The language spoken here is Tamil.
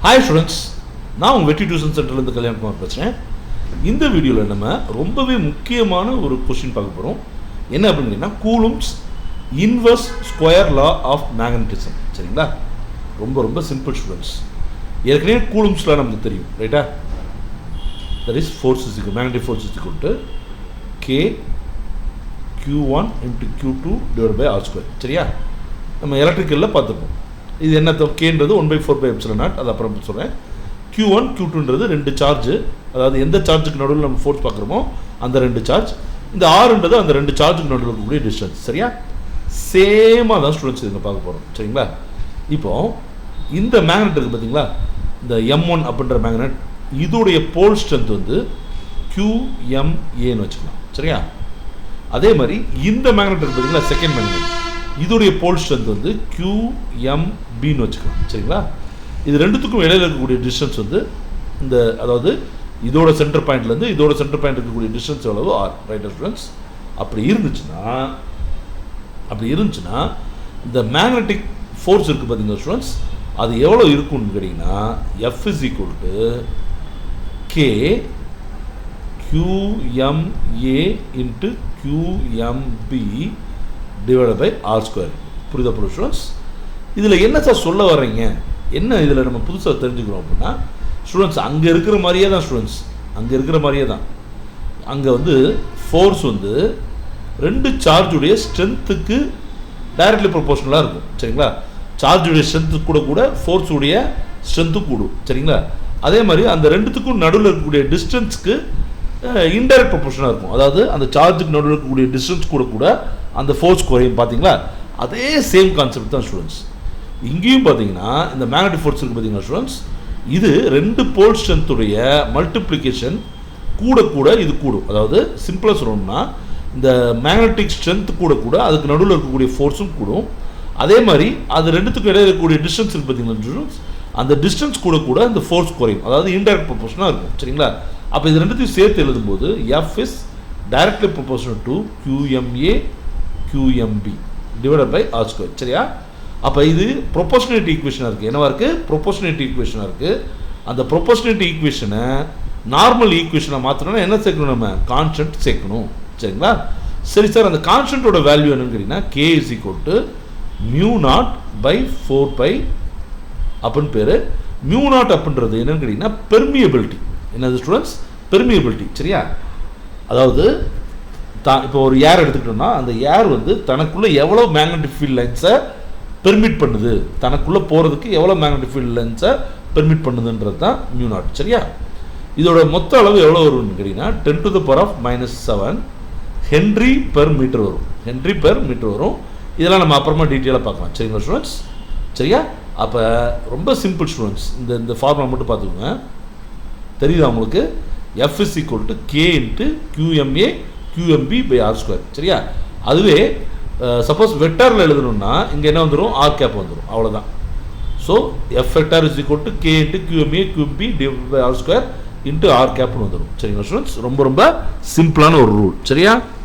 ஹாய் ஸ்டூடெண்ட்ஸ், நான் உங்கள் வெற்றி டியூஷன் சென்டர்லேருந்து கல்யாணகுமார் பேசுகிறேன். இந்த வீடியோவில் நம்ம ரொம்பவே முக்கியமான ஒரு கொஸ்டின் பார்க்க போகிறோம். என்ன அப்படின்னா, Coulomb's inverse square law of magnetism. சரிங்களா? ரொம்ப ரொம்ப சிம்பிள் ஸ்டூடெண்ட்ஸ். ஏற்கனவே கூலும்ஸ்லாம் நமக்கு தெரியும், ரைட்டா? That is force is magnetic force is equal to K Q1 into Q2 divided by R². சரியா? நம்ம எலக்ட்ரிக்கலில் பார்த்துப்போம். இது என்ன கேன்றது 1/4πε0. அது அப்புறம் சொல்கிறேன். Q1 Q2ன்றது ரெண்டு சார்ஜு, அதாவது எந்த சார்ஜுக்கு நடுவில் நம்ம ஃபோர்ஸ் பார்க்குறோமோ அந்த ரெண்டு சார்ஜ். இந்த ஆறுன்றது அந்த ரெண்டு சார்ஜுக்கு நடுவில் இருக்கக்கூடிய டிஸ்டன்ஸ். சரியா? சேமாக தான் ஸ்டூடெண்ட்ஸ் இதை பார்க்க போகிறோம். சரிங்களா? இப்போ இந்த மேக்னெட் இருக்குது பார்த்தீங்களா, இந்த M1 அப்படின்ற மேக்னெட், இதோடைய போல் ஸ்ட்ரென்த் வந்து QMAன்னு வச்சுக்கலாம். சரியா? அதே மாதிரி இந்த மேக்னெட் இருக்குது பார்த்தீங்களா, செகண்ட் மேக்னெட், இதோடைய போல் ஸ்ட்ரென்த் வந்து QMBன்னு வச்சுக்கலாம். சரிங்களா? இது ரெண்டுத்துக்கும் இடையில இருக்கக்கூடிய டிஸ்டன்ஸ் வந்து இந்த, அதாவது இதோட சென்டர் பாயிண்ட்லேருந்து இதோட சென்டர் பாயிண்ட் இருக்கக்கூடிய டிஸ்டன்ஸ் எவ்வளவு ஆர். Right students? அப்படி இருந்துச்சுன்னா இந்த மேக்னெட்டிக் ஃபோர்ஸ் இருக்குது பார்த்தீங்களா ஸ்டூடெண்ட்ஸ், அது எவ்வளோ இருக்குன்னு கேட்டிங்கன்னா F is equal to K QMA into QMB divide by R². புரியுதா ஸ்டூடெண்ட்ஸ்? இதில் என்ன சார் சொல்ல வர்றீங்க, என்ன இதில் நம்ம புதுசாக தெரிஞ்சுக்கிறோம் அப்படின்னா ஸ்டூடெண்ட்ஸ், அங்கே இருக்கிற மாதிரியே தான் ஸ்டூடெண்ட்ஸ், அங்கே வந்து ஃபோர்ஸ் வந்து ரெண்டு சார்ஜுடைய ஸ்ட்ரென்த்துக்கு டைரக்ட்லி ப்ரொபோர்ஷனலாக இருக்கும். சரிங்களா? சார்ஜுடைய ஸ்ட்ரென்த்து கூட ஃபோர்ஸுடைய ஸ்ட்ரென்த்து கூடும். சரிங்களா? அதே மாதிரி அந்த ரெண்டுத்துக்கும் நடுவில் இருக்கக்கூடிய டிஸ்டன்ஸ்க்கு இன்டைரக்ட் ப்ரொபோர்ஷனாக இருக்கும். அதாவது அந்த சார்ஜுக்கு நடுவில் இருக்கக்கூடிய டிஸ்டன்ஸ் கூட அந்த ஃபோர்ஸ் குறையும். பார்த்தீங்களா? அதே சேம் கான்செப்ட் தான் ஸ்டூடெண்ட்ஸ். இங்கேயும் பார்த்தீங்கன்னா இந்த மேக்னெட்டிக் ஃபோர்ஸ் இருக்குது பார்த்தீங்கன்னா ஸ்டூடெண்ட்ஸ், இது ரெண்டு போல் ஸ்ட்ரென்த்துடைய மல்டிப்ளிகேஷன் கூட இது கூடும். அதாவது சிம்பிளாக சொல்லணும்னா, இந்த மேக்னெட்டிக் ஸ்ட்ரென்த் கூட அதுக்கு நடுவில் இருக்கக்கூடிய ஃபோர்ஸும் கூடும். அதே மாதிரி அது ரெண்டுத்துக்கும் இடையில இருக்கக்கூடிய டிஸ்டன்ஸ் இருக்குது பார்த்தீங்கன்னா ஸ்டூடெண்ட்ஸ், அந்த டிஸ்டன்ஸ் கூட அந்த ஃபோர்ஸ் குறையும். அதாவது இன்டைரக்ட் ப்ரொபோர்ஷனாக இருக்கும். சரிங்களா? அப்போ இது ரெண்டுத்தையும் சேர்த்து எழுதும்போது F is directly proportional to QMA QMB divided by R². சரியா? அப்போ இது ப்ரொபோர்ஷனேட் ஈக்குவேஷனாக இருக்குது. என்னவா இருக்குது? ப்ரொபோர்ஷனேட் ஈக்குவேஷனாக இருக்குது. அந்த ப்ரொபோர்ஷனேட் ஈக்குவேஷனை நார்மல் ஈக்குவேஷனாக மாற்றணும்னா என்ன சேர்க்கணும்? நம்ம கான்ஸ்டன்ட் சேர்க்கணும். சரிங்களா? சரி சார், அந்த கான்ஸ்டன்ட்டோட வேல்யூ என்னன்னு கேட்டிங்கன்னா K இஸ் ஈக்குவல் டு μ0/4π அப்படின்னு பேர். μ0 அப்படின்றது என்னன்னு கேட்டிங்கன்னா பெர்மியபிலிட்டி. என்னது ஸ்டூடெண்ட்ஸ்? பெர்மியபிலிட்டி. சரியா? அதாவது இப்போ ஒரு ஏர் எடுத்துக்கிட்டோம்னா அந்த ஏர் வந்து தனக்குள்ளே எவ்வளோ மேக்னெட்டிக் ஃபீல்ட் லைன்ஸை பெர்மிட் பண்ணுது, தனக்குள்ளே போகிறதுக்கு எவ்வளோ மேக்னெட்டிக் ஃபீல்ட் லைன்ஸை பெர்மிட் பண்ணுதுன்றது தான் μ0. சரியா? இதோட மொத்த அளவு எவ்வளோ வரும்னு கேட்டிங்கன்னா 10⁻⁻7 ஹென்ரி பெர் மீட்டர் வரும். இதெல்லாம் நம்ம அப்புறமா டீட்டெயிலாக பார்க்கலாம். சரிங்களா ஸ்டூடெண்ட்ஸ்? சரியா? அப்போ ரொம்ப சிம்பிள் ஸ்டூடெண்ட்ஸ், இந்த ஃபார்முலா மட்டும் பார்த்துக்கோங்க. தெரியுதா உங்களுக்கு? F is equal to K into QMA QMB by R². சரியா? அதுவே சப்போஸ் வெக்டாரில் எழுதணும்னா இங்கே என்ன வந்துடும்? R³ வந்துடும். அவ்வளோதான். So F vector is equal to K into QMA QMB divide by R² into R³ வந்துடும். சரிங்களா ஸ்டூடெண்ட்ஸ்? ரொம்ப ரொம்ப சிம்பிளான ஒரு ரூல். சரியா?